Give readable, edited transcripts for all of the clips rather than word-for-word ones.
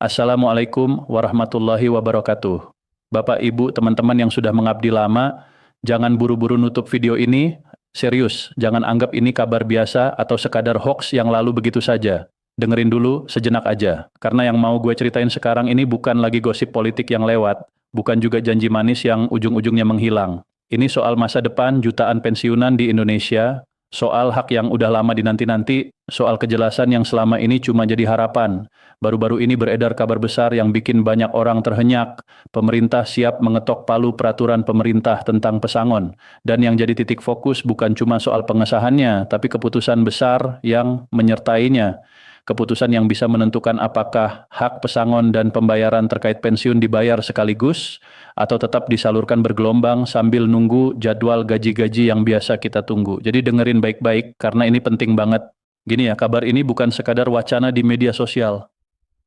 Assalamualaikum warahmatullahi wabarakatuh. Bapak, Ibu, teman-teman yang sudah mengabdi lama, jangan buru-buru nutup video ini. Serius, jangan anggap ini kabar biasa atau sekadar hoax yang lalu begitu saja. Dengerin dulu sejenak aja, karena yang mau gue ceritain sekarang ini bukan lagi gosip politik yang lewat, bukan juga janji manis yang ujung-ujungnya menghilang. Ini soal masa depan jutaan pensiunan di Indonesia, soal hak yang udah lama dinanti-nanti, soal kejelasan yang selama ini cuma jadi harapan. Baru-baru ini beredar kabar besar yang bikin banyak orang terhenyak. Pemerintah siap mengetok palu peraturan pemerintah tentang pesangon. Dan yang jadi titik fokus bukan cuma soal pengesahannya, tapi keputusan besar yang menyertainya. Keputusan yang bisa menentukan apakah hak pesangon dan pembayaran terkait pensiun dibayar sekaligus, atau tetap disalurkan bergelombang sambil nunggu jadwal gaji-gaji yang biasa kita tunggu. Jadi dengerin baik-baik, karena ini penting banget. Gini ya, kabar ini bukan sekadar wacana di media sosial.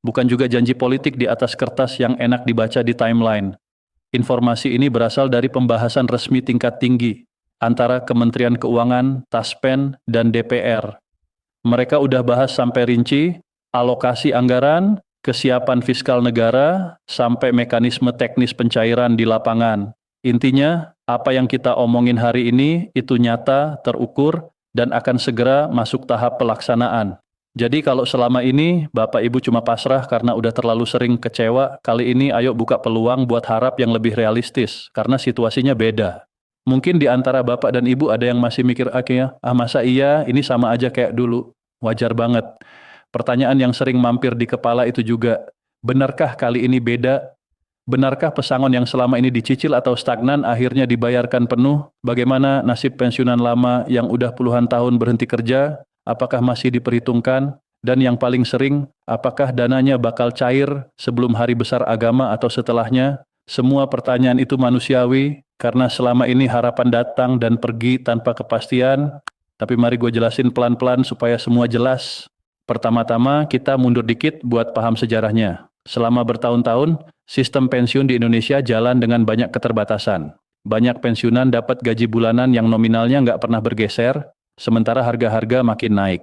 Bukan juga janji politik di atas kertas yang enak dibaca di timeline. Informasi ini berasal dari pembahasan resmi tingkat tinggi antara Kementerian Keuangan, Taspen, dan DPR. Mereka udah bahas sampai rinci, alokasi anggaran, kesiapan fiskal negara, sampai mekanisme teknis pencairan di lapangan. Intinya, apa yang kita omongin hari ini itu nyata, terukur, dan akan segera masuk tahap pelaksanaan. Jadi kalau selama ini Bapak Ibu cuma pasrah karena udah terlalu sering kecewa, kali ini ayo buka peluang buat harap yang lebih realistis, karena situasinya beda. Mungkin di antara Bapak dan Ibu ada yang masih mikir, masa iya ini sama aja kayak dulu. Wajar banget. Pertanyaan yang sering mampir di kepala itu juga, benarkah kali ini beda? Benarkah pesangon yang selama ini dicicil atau stagnan akhirnya dibayarkan penuh? Bagaimana nasib pensiunan lama yang udah puluhan tahun berhenti kerja? Apakah masih diperhitungkan? Dan yang paling sering, apakah dananya bakal cair sebelum hari besar agama atau setelahnya? Semua pertanyaan itu manusiawi, karena selama ini harapan datang dan pergi tanpa kepastian. Tapi mari gue jelasin pelan-pelan supaya semua jelas. Pertama-tama kita mundur dikit buat paham sejarahnya. Selama bertahun-tahun, sistem pensiun di Indonesia jalan dengan banyak keterbatasan. Banyak pensiunan dapat gaji bulanan yang nominalnya nggak pernah bergeser, sementara harga-harga makin naik.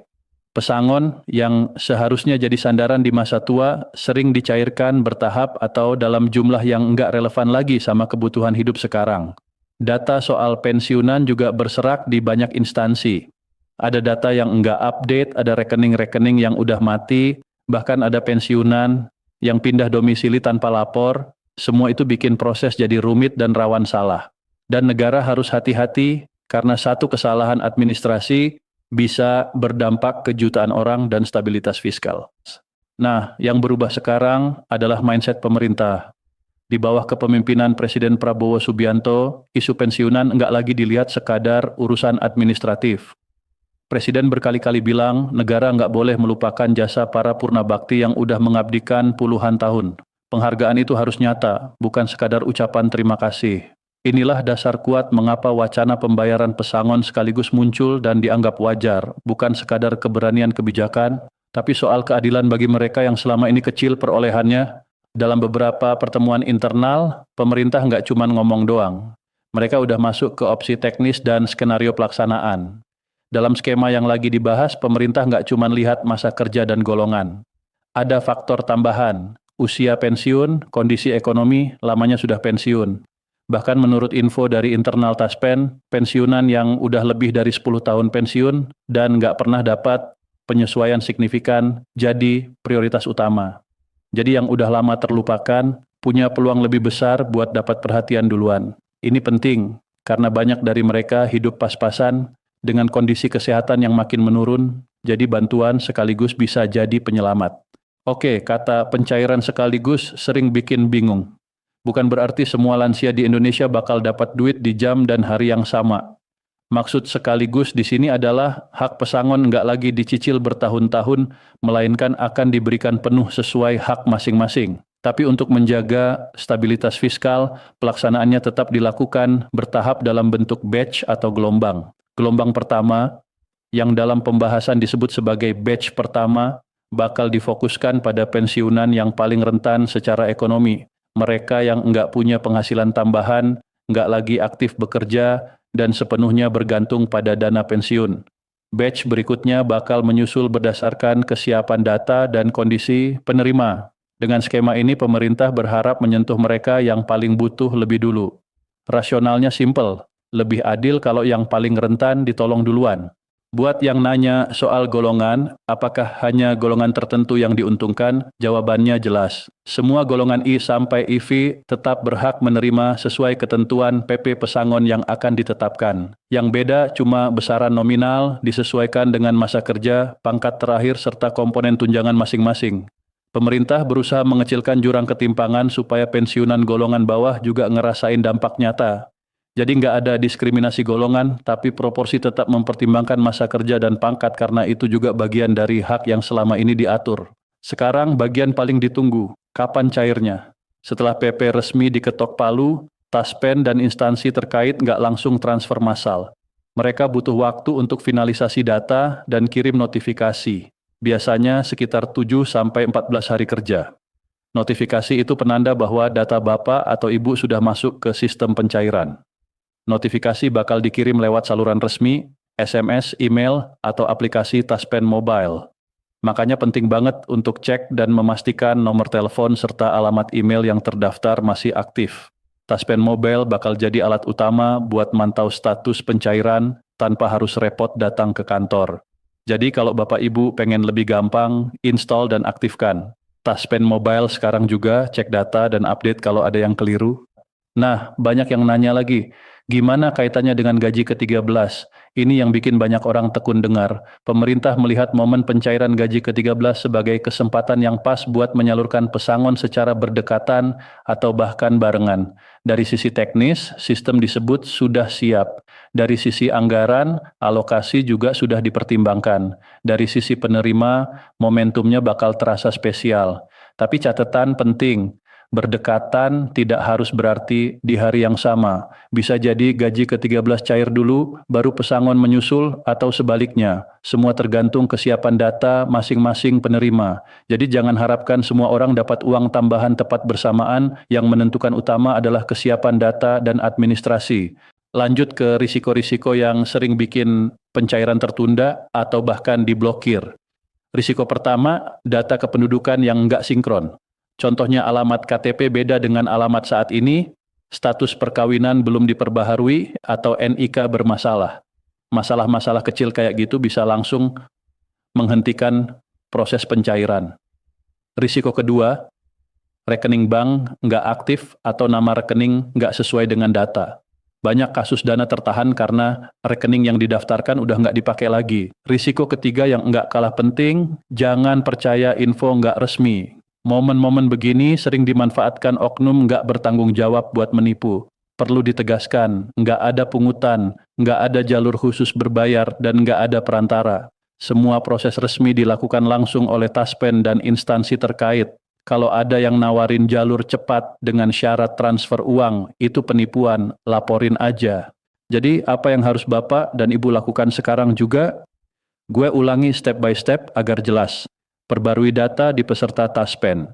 Pesangon yang seharusnya jadi sandaran di masa tua sering dicairkan bertahap atau dalam jumlah yang nggak relevan lagi sama kebutuhan hidup sekarang. Data soal pensiunan juga berserak di banyak instansi. Ada data yang nggak update, ada rekening-rekening yang udah mati, bahkan ada pensiunan yang pindah domisili tanpa lapor. Semua itu bikin proses jadi rumit dan rawan salah. Dan negara harus hati-hati, karena satu kesalahan administrasi bisa berdampak ke jutaan orang dan stabilitas fiskal. Nah, yang berubah sekarang adalah mindset pemerintah. Di bawah kepemimpinan Presiden Prabowo Subianto, isu pensiunan enggak lagi dilihat sekadar urusan administratif. Presiden berkali-kali bilang negara enggak boleh melupakan jasa para purnabakti yang udah mengabdikan puluhan tahun. Penghargaan itu harus nyata, bukan sekadar ucapan terima kasih. Inilah dasar kuat mengapa wacana pembayaran pesangon sekaligus muncul dan dianggap wajar, bukan sekadar keberanian kebijakan, tapi soal keadilan bagi mereka yang selama ini kecil perolehannya. Dalam beberapa pertemuan internal, pemerintah nggak cuma ngomong doang. Mereka udah masuk ke opsi teknis dan skenario pelaksanaan. Dalam skema yang lagi dibahas, pemerintah nggak cuma lihat masa kerja dan golongan. Ada faktor tambahan, usia pensiun, kondisi ekonomi, lamanya sudah pensiun. Bahkan menurut info dari internal Taspen, pensiunan yang udah lebih dari 10 tahun pensiun dan nggak pernah dapat penyesuaian signifikan jadi prioritas utama. Jadi yang udah lama terlupakan punya peluang lebih besar buat dapat perhatian duluan. Ini penting karena banyak dari mereka hidup pas-pasan dengan kondisi kesehatan yang makin menurun, jadi bantuan sekaligus bisa jadi penyelamat. Oke, kata pencairan sekaligus sering bikin bingung. Bukan berarti semua lansia di Indonesia bakal dapat duit di jam dan hari yang sama. Maksud sekaligus di sini adalah hak pesangon nggak lagi dicicil bertahun-tahun, melainkan akan diberikan penuh sesuai hak masing-masing. Tapi untuk menjaga stabilitas fiskal, pelaksanaannya tetap dilakukan bertahap dalam bentuk batch atau gelombang. Gelombang pertama, yang dalam pembahasan disebut sebagai batch pertama, bakal difokuskan pada pensiunan yang paling rentan secara ekonomi. Mereka yang nggak punya penghasilan tambahan, nggak lagi aktif bekerja, dan sepenuhnya bergantung pada dana pensiun. Batch berikutnya bakal menyusul berdasarkan kesiapan data dan kondisi penerima. Dengan skema ini pemerintah berharap menyentuh mereka yang paling butuh lebih dulu. Rasionalnya simpel, lebih adil kalau yang paling rentan ditolong duluan. Buat yang nanya soal golongan, apakah hanya golongan tertentu yang diuntungkan? Jawabannya jelas. Semua golongan I sampai IV tetap berhak menerima sesuai ketentuan PP pesangon yang akan ditetapkan. Yang beda cuma besaran nominal disesuaikan dengan masa kerja, pangkat terakhir serta komponen tunjangan masing-masing. Pemerintah berusaha mengecilkan jurang ketimpangan supaya pensiunan golongan bawah juga ngerasain dampak nyata. Jadi nggak ada diskriminasi golongan, tapi proporsi tetap mempertimbangkan masa kerja dan pangkat karena itu juga bagian dari hak yang selama ini diatur. Sekarang bagian paling ditunggu, kapan cairnya? Setelah PP resmi diketok palu, Taspen dan instansi terkait nggak langsung transfer massal. Mereka butuh waktu untuk finalisasi data dan kirim notifikasi. Biasanya sekitar 7-14 hari kerja. Notifikasi itu penanda bahwa data Bapak atau Ibu sudah masuk ke sistem pencairan. Notifikasi bakal dikirim lewat saluran resmi, SMS, email, atau aplikasi Taspen Mobile. Makanya penting banget untuk cek dan memastikan nomor telepon serta alamat email yang terdaftar masih aktif. Taspen Mobile bakal jadi alat utama buat mantau status pencairan tanpa harus repot datang ke kantor. Jadi kalau Bapak Ibu pengen lebih gampang, install dan aktifkan. Taspen Mobile sekarang juga cek data dan update kalau ada yang keliru. Nah, banyak yang nanya lagi, gimana kaitannya dengan gaji ke-13? Ini yang bikin banyak orang tekun dengar. Pemerintah melihat momen pencairan gaji ke-13 sebagai kesempatan yang pas buat menyalurkan pesangon secara berdekatan atau bahkan barengan. Dari sisi teknis, sistem disebut sudah siap. Dari sisi anggaran, alokasi juga sudah dipertimbangkan. Dari sisi penerima, momentumnya bakal terasa spesial. Tapi catatan penting, berdekatan tidak harus berarti di hari yang sama. Bisa jadi gaji ke-13 cair dulu, baru pesangon menyusul, atau sebaliknya. Semua tergantung kesiapan data masing-masing penerima. Jadi jangan harapkan semua orang dapat uang tambahan tepat bersamaan, yang menentukan utama adalah kesiapan data dan administrasi. Lanjut ke risiko-risiko yang sering bikin pencairan tertunda atau bahkan diblokir. Risiko pertama, data kependudukan yang nggak sinkron. Contohnya alamat KTP beda dengan alamat saat ini, status perkawinan belum diperbaharui, atau NIK bermasalah. Masalah-masalah kecil kayak gitu bisa langsung menghentikan proses pencairan. Risiko kedua, rekening bank nggak aktif atau nama rekening nggak sesuai dengan data. Banyak kasus dana tertahan karena rekening yang didaftarkan udah nggak dipakai lagi. Risiko ketiga yang nggak kalah penting, jangan percaya info nggak resmi. Momen-momen begini sering dimanfaatkan oknum nggak bertanggung jawab buat menipu. Perlu ditegaskan, nggak ada pungutan, nggak ada jalur khusus berbayar, dan nggak ada perantara. Semua proses resmi dilakukan langsung oleh Taspen dan instansi terkait. Kalau ada yang nawarin jalur cepat dengan syarat transfer uang, itu penipuan, laporin aja. Jadi apa yang harus Bapak dan Ibu lakukan sekarang juga? Gue ulangi step by step agar jelas. Perbarui data di peserta Taspen.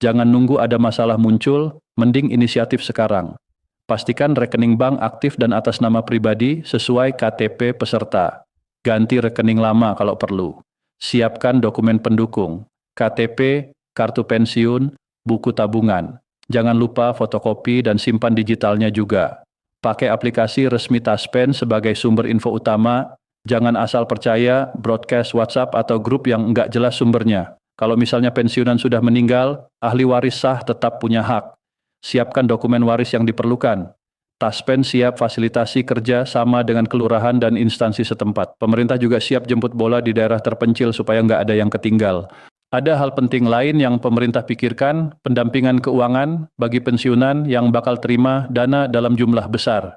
Jangan nunggu ada masalah muncul, mending inisiatif sekarang. Pastikan rekening bank aktif dan atas nama pribadi sesuai KTP peserta. Ganti rekening lama kalau perlu. Siapkan dokumen pendukung, KTP, kartu pensiun, buku tabungan. Jangan lupa fotokopi dan simpan digitalnya juga. Pakai aplikasi resmi Taspen sebagai sumber info utama. Jangan asal percaya broadcast WhatsApp atau grup yang nggak jelas sumbernya. Kalau misalnya pensiunan sudah meninggal, ahli waris sah tetap punya hak. Siapkan dokumen waris yang diperlukan. Taspen siap fasilitasi kerja sama dengan kelurahan dan instansi setempat. Pemerintah juga siap jemput bola di daerah terpencil supaya nggak ada yang ketinggal. Ada hal penting lain yang pemerintah pikirkan, pendampingan keuangan bagi pensiunan yang bakal terima dana dalam jumlah besar.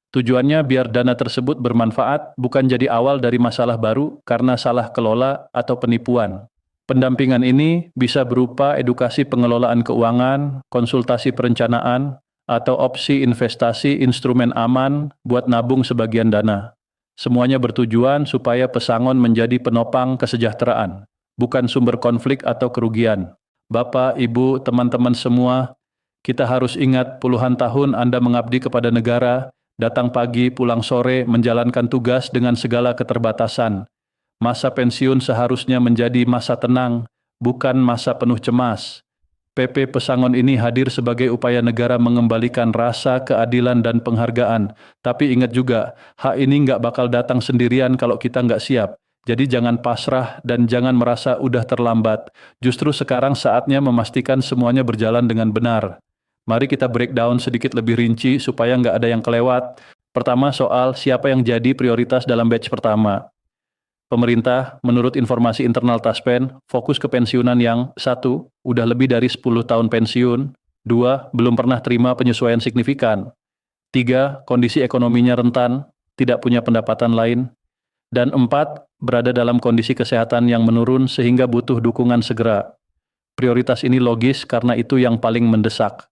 Tujuannya biar dana tersebut bermanfaat, bukan jadi awal dari masalah baru karena salah kelola atau penipuan. Pendampingan ini bisa berupa edukasi pengelolaan keuangan, konsultasi perencanaan, atau opsi investasi instrumen aman buat nabung sebagian dana. Semuanya bertujuan supaya pesangon menjadi penopang kesejahteraan, bukan sumber konflik atau kerugian. Bapak, Ibu, teman-teman semua, kita harus ingat puluhan tahun Anda mengabdi kepada negara, datang pagi, pulang sore, menjalankan tugas dengan segala keterbatasan. Masa pensiun seharusnya menjadi masa tenang, bukan masa penuh cemas. PP Pesangon ini hadir sebagai upaya negara mengembalikan rasa keadilan dan penghargaan. Tapi ingat juga, hak ini nggak bakal datang sendirian kalau kita nggak siap. Jadi jangan pasrah dan jangan merasa udah terlambat. Justru sekarang saatnya memastikan semuanya berjalan dengan benar. Mari kita breakdown sedikit lebih rinci supaya nggak ada yang kelewat. Pertama soal siapa yang jadi prioritas dalam batch pertama. Pemerintah, menurut informasi internal Taspen, fokus ke pensiunan yang 1. Udah lebih dari 10 tahun pensiun, 2. Belum pernah terima penyesuaian signifikan, 3. Kondisi ekonominya rentan, tidak punya pendapatan lain, dan 4. Berada dalam kondisi kesehatan yang menurun sehingga butuh dukungan segera. Prioritas ini logis karena itu yang paling mendesak.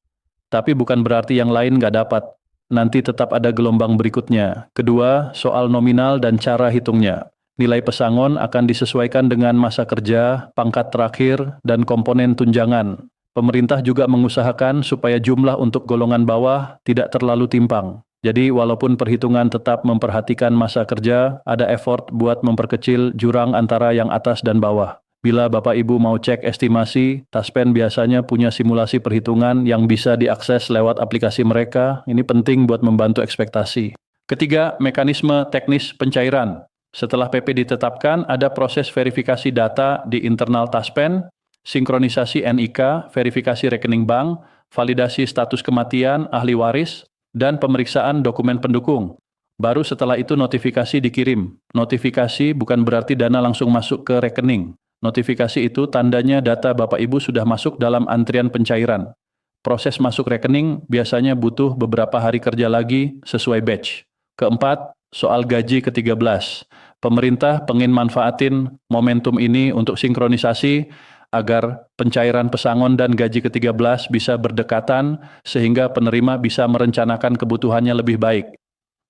Tapi bukan berarti yang lain nggak dapat. Nanti tetap ada gelombang berikutnya. Kedua, soal nominal dan cara hitungnya. Nilai pesangon akan disesuaikan dengan masa kerja, pangkat terakhir, dan komponen tunjangan. Pemerintah juga mengusahakan supaya jumlah untuk golongan bawah tidak terlalu timpang. Jadi walaupun perhitungan tetap memperhatikan masa kerja, ada effort buat memperkecil jurang antara yang atas dan bawah. Bila Bapak Ibu mau cek estimasi, Taspen biasanya punya simulasi perhitungan yang bisa diakses lewat aplikasi mereka. Ini penting buat membantu ekspektasi. Ketiga, mekanisme teknis pencairan. Setelah PP ditetapkan, ada proses verifikasi data di internal Taspen, sinkronisasi NIK, verifikasi rekening bank, validasi status kematian ahli waris, dan pemeriksaan dokumen pendukung. Baru setelah itu notifikasi dikirim. Notifikasi bukan berarti dana langsung masuk ke rekening. Notifikasi itu tandanya data Bapak Ibu sudah masuk dalam antrian pencairan. Proses masuk rekening biasanya butuh beberapa hari kerja lagi sesuai batch. Keempat, soal gaji ke-13. Pemerintah pengen manfaatin momentum ini untuk sinkronisasi agar pencairan pesangon dan gaji ke-13 bisa berdekatan sehingga penerima bisa merencanakan kebutuhannya lebih baik.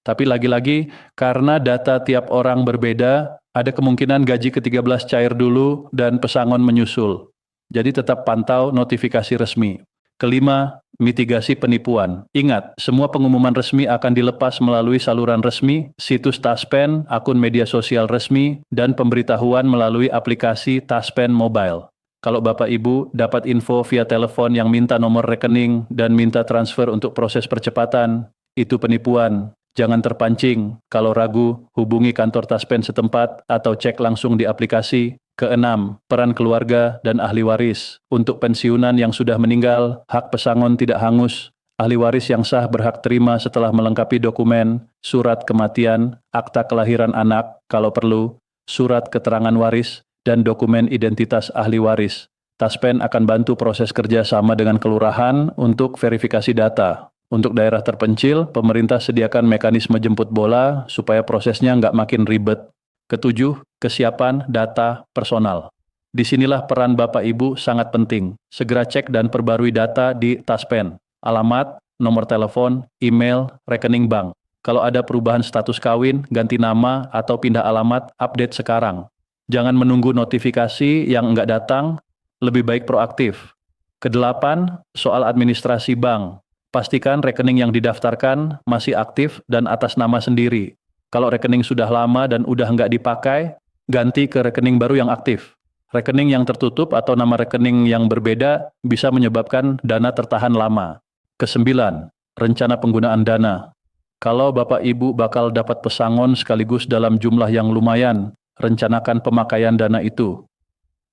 Tapi lagi-lagi, karena data tiap orang berbeda, ada kemungkinan gaji ke-13 cair dulu dan pesangon menyusul. Jadi tetap pantau notifikasi resmi. Kelima, mitigasi penipuan. Ingat, semua pengumuman resmi akan dilepas melalui saluran resmi, situs Taspen, akun media sosial resmi, dan pemberitahuan melalui aplikasi Taspen Mobile. Kalau Bapak Ibu dapat info via telepon yang minta nomor rekening dan minta transfer untuk proses percepatan, itu penipuan. Jangan terpancing. Kalau ragu, hubungi kantor Taspen setempat atau cek langsung di aplikasi. Keenam, peran keluarga dan ahli waris. Untuk pensiunan yang sudah meninggal, hak pesangon tidak hangus. Ahli waris yang sah berhak terima setelah melengkapi dokumen, surat kematian, akta kelahiran anak, kalau perlu, surat keterangan waris, dan dokumen identitas ahli waris. Taspen akan bantu proses kerja sama dengan kelurahan untuk verifikasi data. Untuk daerah terpencil, pemerintah sediakan mekanisme jemput bola supaya prosesnya nggak makin ribet. Ketujuh, kesiapan data personal. Disinilah peran Bapak Ibu sangat penting. Segera cek dan perbarui data di Taspen. Alamat, nomor telepon, email, rekening bank. Kalau ada perubahan status kawin, ganti nama, atau pindah alamat, update sekarang. Jangan menunggu notifikasi yang nggak datang, lebih baik proaktif. Kedelapan, soal administrasi bank. Pastikan rekening yang didaftarkan masih aktif dan atas nama sendiri. Kalau rekening sudah lama dan udah nggak dipakai, ganti ke rekening baru yang aktif. Rekening yang tertutup atau nama rekening yang berbeda bisa menyebabkan dana tertahan lama. Kesembilan, rencana penggunaan dana. Kalau Bapak Ibu bakal dapat pesangon sekaligus dalam jumlah yang lumayan, rencanakan pemakaian dana itu.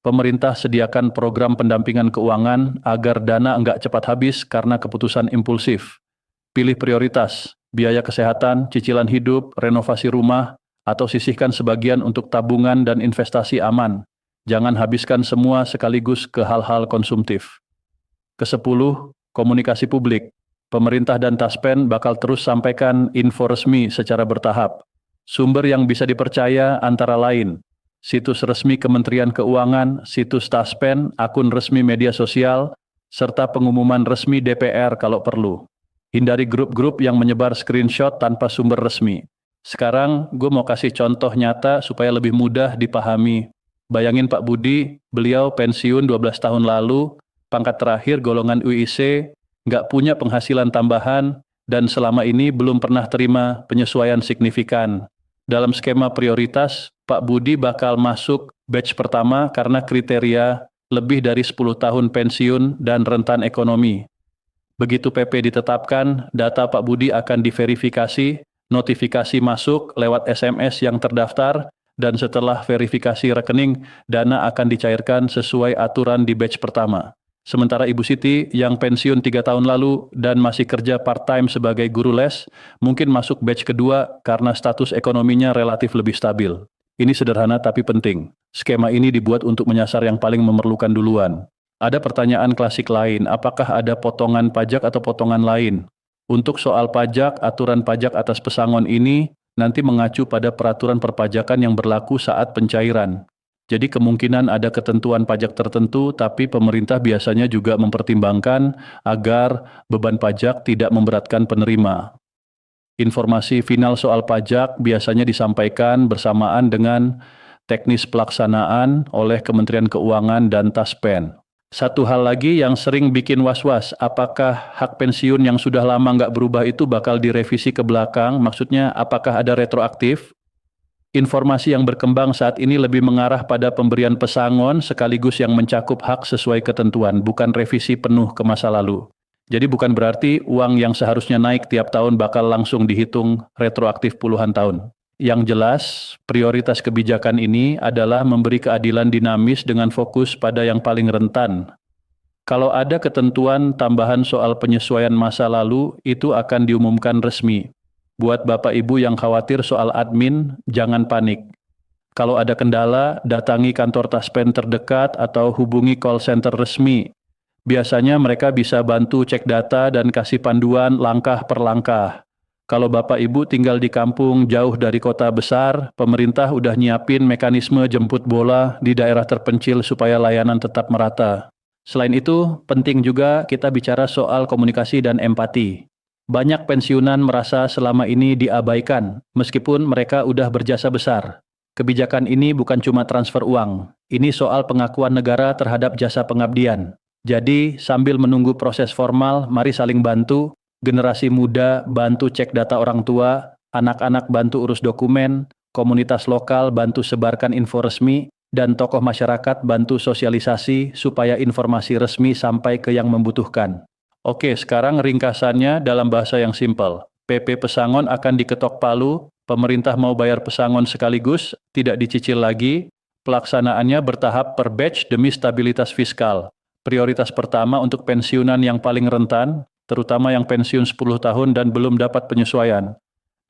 Pemerintah sediakan program pendampingan keuangan agar dana nggak cepat habis karena keputusan impulsif. Pilih prioritas, biaya kesehatan, cicilan hidup, renovasi rumah, atau sisihkan sebagian untuk tabungan dan investasi aman. Jangan habiskan semua sekaligus ke hal-hal konsumtif. Kesepuluh, komunikasi publik. Pemerintah dan Taspen bakal terus sampaikan info resmi secara bertahap. Sumber yang bisa dipercaya antara lain, situs resmi Kementerian Keuangan, situs Taspen, akun resmi media sosial, serta pengumuman resmi DPR kalau perlu. Hindari grup-grup yang menyebar screenshot tanpa sumber resmi. Sekarang gue mau kasih contoh nyata supaya lebih mudah dipahami. Bayangin Pak Budi, beliau pensiun 12 tahun lalu, pangkat terakhir golongan UIC, nggak punya penghasilan tambahan, dan selama ini belum pernah terima penyesuaian signifikan. Dalam skema prioritas, Pak Budi bakal masuk batch pertama karena kriteria lebih dari 10 tahun pensiun, dan rentan ekonomi. Begitu PP ditetapkan, data Pak Budi akan diverifikasi, notifikasi masuk lewat SMS yang terdaftar, dan setelah verifikasi rekening, dana akan dicairkan sesuai aturan di batch pertama. Sementara Ibu Siti yang pensiun 3 tahun lalu dan masih kerja part-time sebagai guru les, mungkin masuk batch kedua karena status ekonominya relatif lebih stabil. Ini sederhana tapi penting. Skema ini dibuat untuk menyasar yang paling memerlukan duluan. Ada pertanyaan klasik lain, apakah ada potongan pajak atau potongan lain? Untuk soal pajak, aturan pajak atas pesangon ini nanti mengacu pada peraturan perpajakan yang berlaku saat pencairan. Jadi kemungkinan ada ketentuan pajak tertentu, tapi pemerintah biasanya juga mempertimbangkan agar beban pajak tidak memberatkan penerima. Informasi final soal pajak biasanya disampaikan bersamaan dengan teknis pelaksanaan oleh Kementerian Keuangan dan Taspen. Satu hal lagi yang sering bikin was-was, apakah hak pensiun yang sudah lama nggak berubah itu bakal direvisi ke belakang? Maksudnya apakah ada retroaktif? Informasi yang berkembang saat ini lebih mengarah pada pemberian pesangon sekaligus yang mencakup hak sesuai ketentuan, bukan revisi penuh ke masa lalu. Jadi bukan berarti uang yang seharusnya naik tiap tahun bakal langsung dihitung retroaktif puluhan tahun. Yang jelas, prioritas kebijakan ini adalah memberi keadilan dinamis dengan fokus pada yang paling rentan. Kalau ada ketentuan tambahan soal penyesuaian masa lalu, itu akan diumumkan resmi. Buat Bapak Ibu yang khawatir soal admin, jangan panik. Kalau ada kendala, datangi kantor Taspen terdekat atau hubungi call center resmi. Biasanya mereka bisa bantu cek data dan kasih panduan langkah per langkah. Kalau Bapak Ibu tinggal di kampung jauh dari kota besar, pemerintah udah nyiapin mekanisme jemput bola di daerah terpencil supaya layanan tetap merata. Selain itu, penting juga kita bicara soal komunikasi dan empati. Banyak pensiunan merasa selama ini diabaikan, meskipun mereka udah berjasa besar. Kebijakan ini bukan cuma transfer uang, ini soal pengakuan negara terhadap jasa pengabdian. Jadi, sambil menunggu proses formal, mari saling bantu, generasi muda bantu cek data orang tua, anak-anak bantu urus dokumen, komunitas lokal bantu sebarkan info resmi, dan tokoh masyarakat bantu sosialisasi supaya informasi resmi sampai ke yang membutuhkan. Oke, sekarang ringkasannya dalam bahasa yang simpel. PP pesangon akan diketok palu, pemerintah mau bayar pesangon sekaligus, tidak dicicil lagi, pelaksanaannya bertahap per batch demi stabilitas fiskal. Prioritas pertama untuk pensiunan yang paling rentan, terutama yang pensiun 10 tahun dan belum dapat penyesuaian.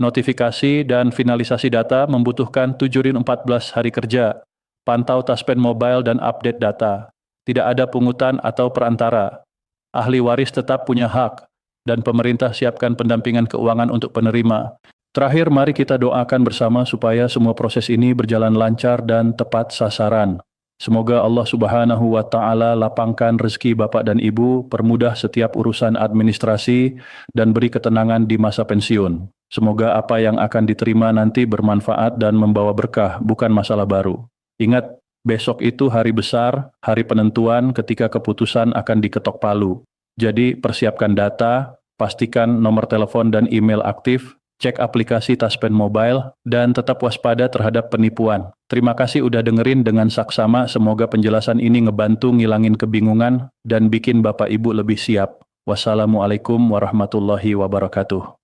Notifikasi dan finalisasi data membutuhkan 7-14 hari kerja. Pantau Taspen Mobile dan update data. Tidak ada pungutan atau perantara. Ahli waris tetap punya hak, dan pemerintah siapkan pendampingan keuangan untuk penerima. Terakhir, mari kita doakan bersama supaya semua proses ini berjalan lancar dan tepat sasaran. Semoga Allah Subhanahu wa Ta'ala lapangkan rezeki Bapak dan Ibu, permudah setiap urusan administrasi, dan beri ketenangan di masa pensiun. Semoga apa yang akan diterima nanti bermanfaat dan membawa berkah, bukan masalah baru. Ingat, besok itu hari besar, hari penentuan ketika keputusan akan diketok palu. Jadi persiapkan data, pastikan nomor telepon dan email aktif, cek aplikasi Taspen Mobile, dan tetap waspada terhadap penipuan. Terima kasih udah dengerin dengan saksama, semoga penjelasan ini ngebantu ngilangin kebingungan dan bikin Bapak Ibu lebih siap. Wassalamualaikum warahmatullahi wabarakatuh.